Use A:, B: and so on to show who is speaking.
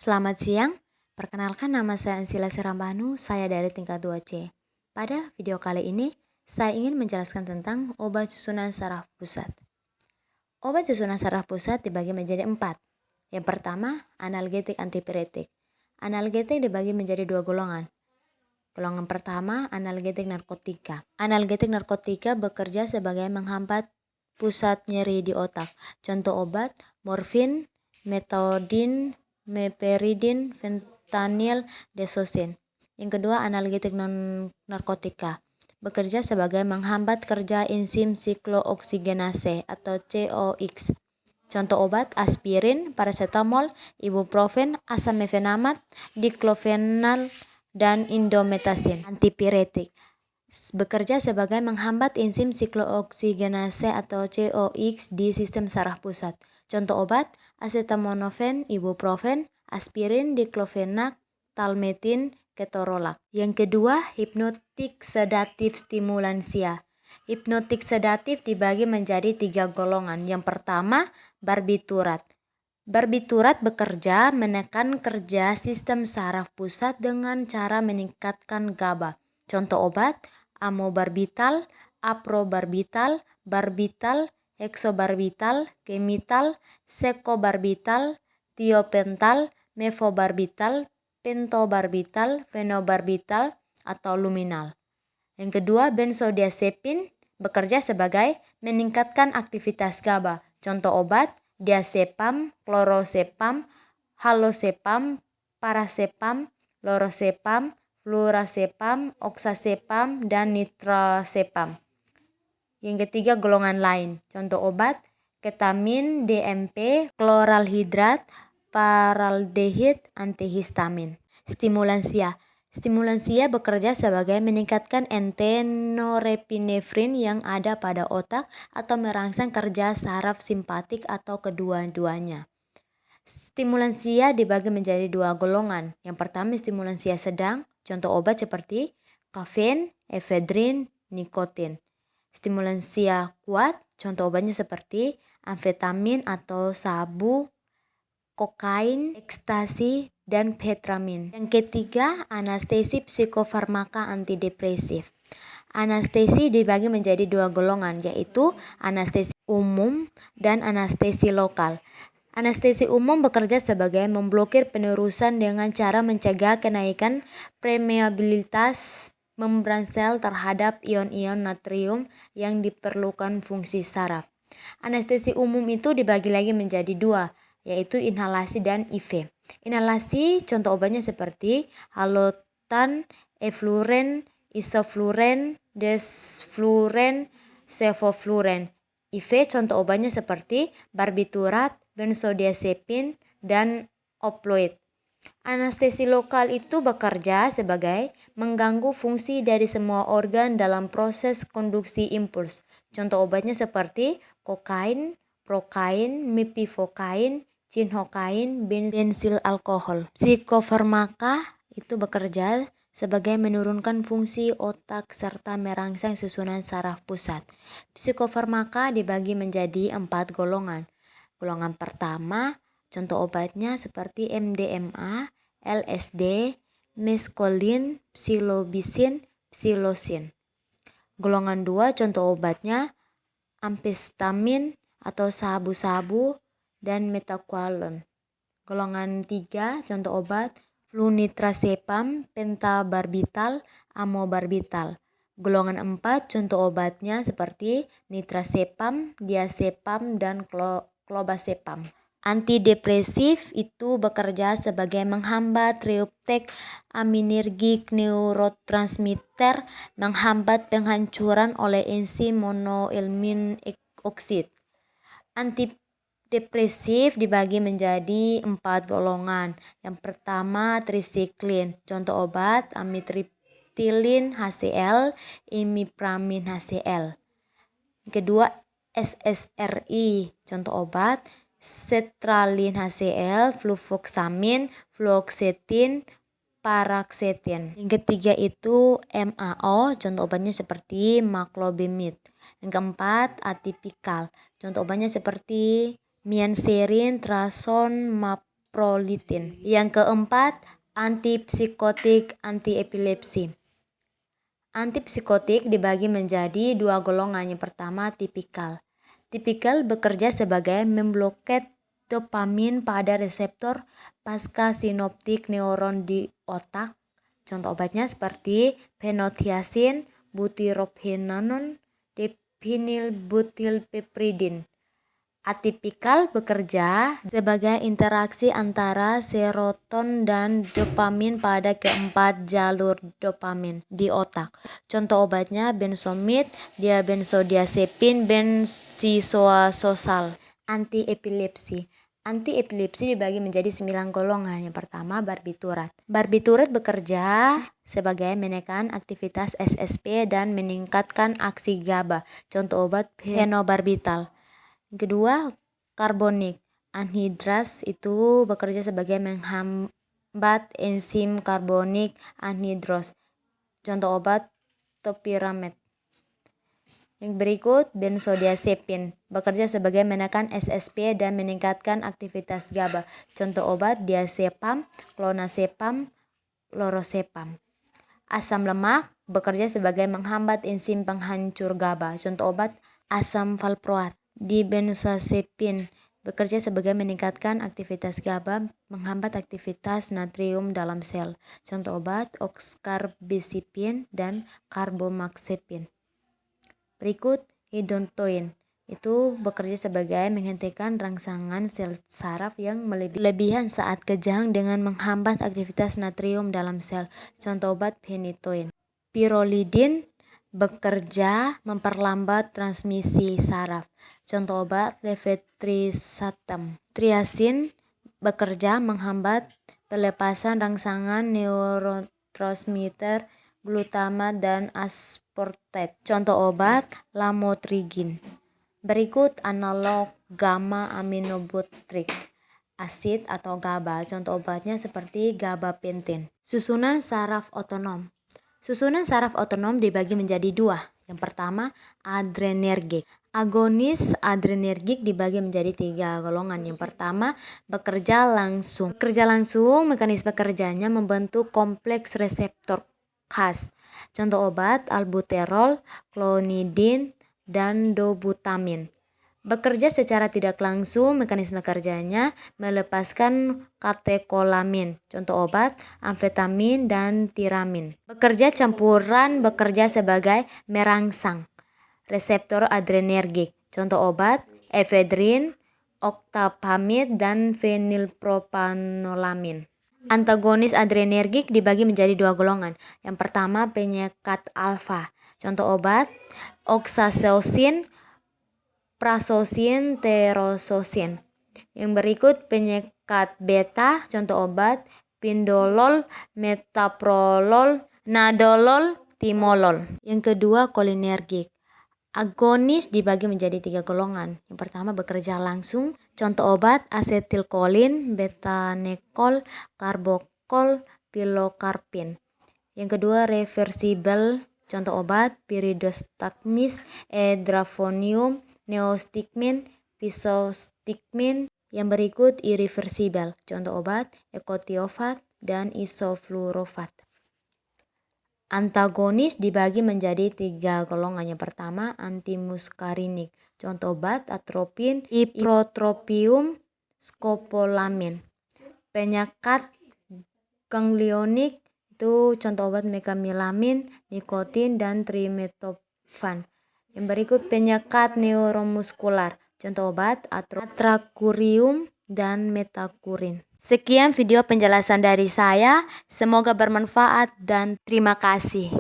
A: Selamat siang, perkenalkan nama saya Ansila Serambanu, saya dari tingkat 2C. Pada video kali ini, saya ingin menjelaskan tentang obat susunan saraf pusat. Obat susunan saraf pusat dibagi menjadi 4. Yang pertama, analgetik antipiretik. Analgetik dibagi menjadi 2 golongan. Golongan pertama, analgetik narkotika. Analgetik narkotika bekerja sebagai menghambat pusat nyeri di otak. Contoh obat, morfin, metodin, meperidin, fentanyl, desosin. Yang kedua, analgetik non-narkotika. Bekerja sebagai menghambat kerja enzim siklooksigenase atau COX. Contoh obat, aspirin, paracetamol, ibuprofen, asam mefenamat, diklofenal, dan indometasin. Antipiretik bekerja sebagai menghambat enzim siklooksigenase atau COX di sistem saraf pusat. Contoh obat, acetaminophen, ibuprofen, aspirin, diklofenak, talmetin, ketorolac. Yang kedua, hipnotik sedatif stimulansia. Hipnotik sedatif dibagi menjadi 3 golongan. Yang pertama, barbiturat. Barbiturat bekerja menekan kerja sistem saraf pusat dengan cara meningkatkan GABA. Contoh obat, amobarbital, aprobarbital, barbital, heksobarbital, kemital, sekobarbital, tiopental, mefobarbital, pentobarbital, fenobarbital, atau luminal. Yang kedua, benzodiazepin bekerja sebagai meningkatkan aktivitas GABA. Contoh obat, diazepam, chlorozepam, halozepam, parazepam, lorazepam, flurazepam, oxazepam, dan nitrazepam. Yang ketiga, golongan lain. Contoh obat, ketamin, DMP, kloralhidrat, paraldehid, antihistamin. Stimulansia. Stimulansia bekerja sebagai meningkatkan norepinefrin yang ada pada otak atau merangsang kerja saraf simpatik atau kedua-duanya. Stimulansia dibagi menjadi 2 golongan. Yang pertama, stimulansia sedang, contoh obat seperti kafein, efedrin, nikotin. Stimulansia kuat, contoh obatnya seperti amfetamin atau sabu, kokain, ekstasi, dan petramin. Yang ketiga, anestesi psikofarmaka antidepresif. Anestesi dibagi menjadi 2 golongan, yaitu anestesi umum dan anestesi lokal. Anestesi umum bekerja sebagai memblokir penerusan dengan cara mencegah kenaikan permeabilitas membran sel terhadap ion-ion natrium yang diperlukan fungsi saraf. Anestesi umum itu dibagi lagi menjadi 2, yaitu inhalasi dan IV. Inhalasi contoh obatnya seperti halotan, efluren, isofluren, desfluren, sevofluren. IV contoh obatnya seperti barbiturat, benzodiazepin, dan opioid. Anestesi lokal itu bekerja sebagai mengganggu fungsi dari semua organ dalam proses konduksi impuls. Contoh obatnya seperti kokain, prokain, mipivokain, cinhokain, bensil alkohol. Psikofarmaka itu bekerja sebagai menurunkan fungsi otak serta merangsang susunan saraf pusat. Psikofarmaka dibagi menjadi 4 golongan. Golongan pertama, contoh obatnya seperti MDMA, LSD, meskolin, psilocybin, psilocin. Golongan 2, contoh obatnya amfetamin atau sabu-sabu dan metaqualon. Golongan 3, contoh obat flunitrazepam, pentabarbital, amobarbital. Golongan 4, contoh obatnya seperti nitrazepam, diazepam, dan clobazepam. Antidepresif itu bekerja sebagai menghambat reuptake aminergik neurotransmitter, menghambat penghancuran oleh enzim monoilmin oksid. Antidepresif dibagi menjadi 4 golongan. Yang pertama, trisiklin. Contoh obat amitriptilin HCl, imipramine HCl. Kedua, SSRI. Contoh obat sertralin HCl, fluvoxamin, fluoxetin, paraxetin. Yang ketiga itu MAO, contoh obatnya seperti maclobimid. Yang keempat, atipikal. Contoh obatnya seperti mianserin, trazon, prolitin. Yang keempat, antipsikotik, antiepilepsi. Antipsikotik dibagi menjadi dua golongan. Yang pertama, tipikal. Tipikal bekerja sebagai memblokade dopamin pada reseptor pasca sinoptik neuron di otak. Contoh obatnya seperti fenotiazin, butirofenanon, diphenylbutylpepridin. Atipikal bekerja sebagai interaksi antara seroton dan dopamin pada keempat jalur dopamin di otak. Contoh obatnya benzomid, diabenzodiazepin, benzisoasosal. Antiepilepsi. Antiepilepsi dibagi menjadi 9 golongan. Yang pertama, barbiturat. Barbiturat bekerja sebagai menekan aktivitas SSP dan meningkatkan aksi GABA. Contoh obat phenobarbital. Yang kedua, karbonik anhidras itu bekerja sebagai menghambat enzim karbonik anhidros. Contoh obat topiramate. Yang berikut, benzodiazepin bekerja sebagai menekan SSP dan meningkatkan aktivitas GABA. Contoh obat diazepam, clonazepam, lorazepam. Asam lemak bekerja sebagai menghambat enzim penghancur GABA. Contoh obat asam valproat. Dibenzazepin bekerja sebagai meningkatkan aktivitas GABA, menghambat aktivitas natrium dalam sel. Contoh obat oxcarbazepin dan carbamazepin. Berikut, hidrontoin itu bekerja sebagai menghentikan rangsangan sel saraf yang melebihan saat kejang dengan menghambat aktivitas natrium dalam sel. Contoh obat phenytoin. Pyrrolidin bekerja memperlambat transmisi saraf. Contoh obat levetiracetam. Triasin bekerja menghambat pelepasan rangsangan neurotransmitter glutamat dan aspartate. Contoh obat lamotrigin. Berikut analog gamma aminobutyric acid atau GABA. Contoh obatnya seperti gabapentin. Susunan saraf otonom. Susunan saraf otonom dibagi menjadi dua. Yang pertama, adrenergik. Agonis adrenergik dibagi menjadi 3 golongan. Yang pertama, bekerja langsung. Bekerja langsung, mekanisme kerjanya membentuk kompleks reseptor khas. Contoh obat albuterol, klonidin, dan dobutamin. Bekerja secara tidak langsung, mekanisme kerjanya melepaskan katekolamin. Contoh obat amfetamin dan tiramin. Bekerja campuran bekerja sebagai merangsang reseptor adrenergik. Contoh obat efedrin, oktapamid, dan fenilpropanolamin. Antagonis adrenergik dibagi menjadi 2 golongan. Yang pertama, penyekat alfa. Contoh obat oxazocin, prazosin, terozosin. Yang berikut penyekat beta. Contoh obat pindolol, metaprolol, nadolol, timolol. Yang kedua, kolinergik. Agonis dibagi menjadi 3 golongan. Yang pertama, bekerja langsung. Contoh obat asetilkolin, betanekol, karbokol, pilokarpin. Yang kedua, reversibel. Contoh obat pyridostigmine, edrafonium, neostigmin, pisostigmin. Yang berikut irreversibel. Contoh obat ekotiofat dan isoflurofat. Antagonis dibagi menjadi 3 golongan. Yang pertama, antimuskarinik. Contoh obat atropin, ipratropium, skopolamin. Penyekat ganglionik itu contoh obat mekamilamin, nikotin, dan trimetofan. Yang berikut penyekat neuromuskular. Contoh obat atracurium dan metakurin. Sekian video penjelasan dari saya. Semoga bermanfaat dan terima kasih.